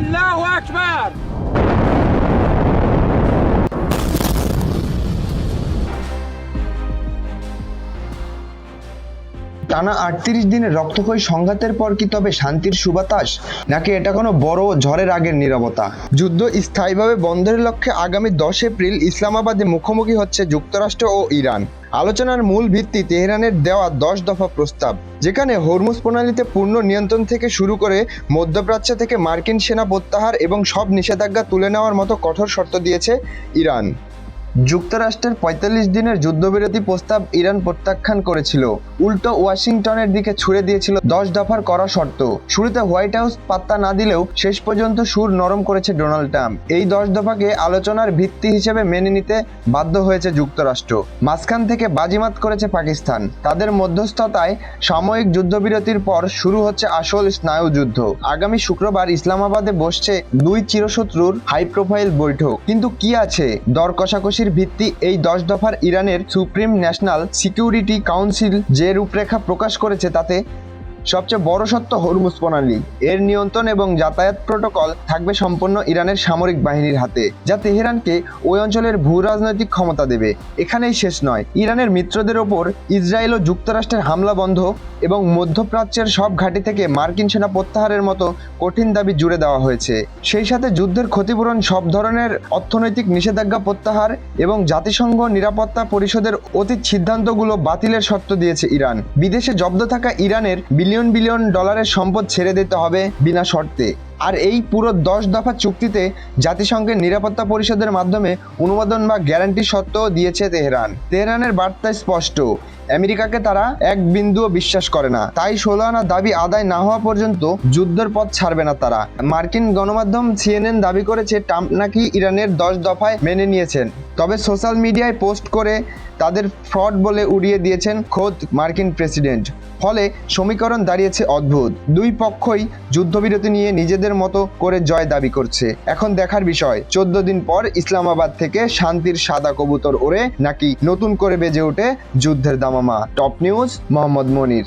আল্লাহু আকবার। টানা ৩৮ দিনের রক্তক্ষয়ী সংঘাতের পর কি তবে শান্তির সুবাতাস, নাকি এটা কোনো বড় ঝড়ের আগের নীরবতা? যুদ্ধ স্থায়ীভাবে বন্ধের লক্ষ্যে আগামী ১০ এপ্রিল ইসলামাবাদে মুখোমুখি হচ্ছে যুক্তরাষ্ট্র ও ইরান। আলোচনার মূল ভিত্তি তেহরানের দেওয়া ১০ দফা প্রস্তাব, যেখানে হরমুজ প্রণালীতে পূর্ণ নিয়ন্ত্রণ থেকে শুরু করে মধ্যপ্রাচ্য থেকে মার্কিন সেনা প্রত্যাহার এবং সব নিষেধাজ্ঞা তুলে নেওয়ার মতো কঠোর শর্ত দিয়েছে ইরান। যুক্তরাষ্ট্রের ৪৫ দিনের যুদ্ধবিরতি প্রস্তাব ইরান প্রত্যাখ্যান করেছিল, উল্টো ওয়াশিংটনের দিকে ছুড়ে দিয়েছিল ১০ দফার কড়া শর্ত। শুরুতে হোয়াইট হাউস পাত্তা না দিলেও শেষ পর্যন্ত সুর নরম করেছে ডোনাল্ড ট্রাম্প। এই ১০ দফাকে আলোচনার ভিত্তি হিসেবে মেনে নিতে বাধ্য হয়েছে যুক্তরাষ্ট্র। মাঝখান থেকে বাজিমাত করেছে পাকিস্তান। তাদের মধ্যস্থতায় সাময়িক যুদ্ধবিরতির পর শুরু হচ্ছে আসল স্নায়ুযুদ্ধ। আগামী শুক্রবার ইসলামাবাদে বসছে দুই চিরশত্রুর হাই প্রোফাইল বৈঠক। কিন্তু কি আছে দর কষাকষি ভিত্তি এই ১০ দফার? ইরানের সুপ্রিম ন্যাশনাল সিকিউরিটি কাউন্সিল যে রূপরেখা প্রকাশ করেছে তাতে সবচেয়ে বড় সত্য হরমুজ প্রণালী। এর নিয়ন্ত্রণ এবং যাতায়াত প্রোটোকল থাকবে সম্পূর্ণ ইরানের সামরিক বাহিনীর হাতে, যা তেহরানকে ওই অঞ্চলের ভূ রাজনৈতিক ক্ষমতা দেবে। এখানেই শেষ নয়, ইরানের মিত্রদের ওপর ইসরায়েল ও যুক্তরাষ্ট্রের হামলা বন্ধ এবং মধ্যপ্রাচ্যের সব ঘাঁটি থেকে মার্কিন সেনা প্রত্যাহারের মতো কঠিন দাবি জুড়ে দেওয়া হয়েছে। সেই সাথে যুদ্ধের ক্ষতিপূরণ, সব ধরনের অর্থনৈতিক নিষেধাজ্ঞা প্রত্যাহার এবং জাতিসংঘ নিরাপত্তা পরিষদের অতীত সিদ্ধান্তগুলো বাতিলের শর্ত দিয়েছে ইরান। বিদেশে জব্দ থাকা ইরানের বিলিয়ন বিলিয়ন ডলারের সম্পদ ছেড়ে দিতে হবে বিনা শর্তে। আর এই পুরো ১০ দফা চুক্তিতে জাতিসংঘের নিরাপত্তা পরিষদের মাধ্যমে অনুমোদন বা গ্যারান্টি সত্ত্বেও দিয়েছে তেহরান। তেহরানের বার্তা স্পষ্ট, আমেরিকাকে তারা এক বিন্দুও বিশ্বাস করে না। তাই ১৬ আনা দাবি আদায় না হওয়া পর্যন্ত যুদ্ধের পথ ছাড়বে না তারা। মার্কিন গণমাধ্যম সিএনএন দাবি করেছে ট্রাম্প নাকি ইরানের ১০ দফায় মেনে নিয়েছেন, তবে সোশ্যাল মিডিয়ায় পোস্ট করে তাদের ফ্রড বলে উড়িয়ে দিয়েছেন খোদ মার্কিন প্রেসিডেন্ট। ফলে সমীকরণ দাঁড়িয়েছে অদ্ভুত। দুই পক্ষই যুদ্ধবিরতি নিয়ে নিজেদের মতো করে জয় দাবি করছে। এখন দেখার বিষয়, ১৪ দিন পর ইসলামাবাদ থেকে শান্তির সাদা কবুতর ওড়ে নাকি নতুন করে বেজে ওঠে যুদ্ধের দামামা। টপ নিউজ, মোহাম্মদ মনির।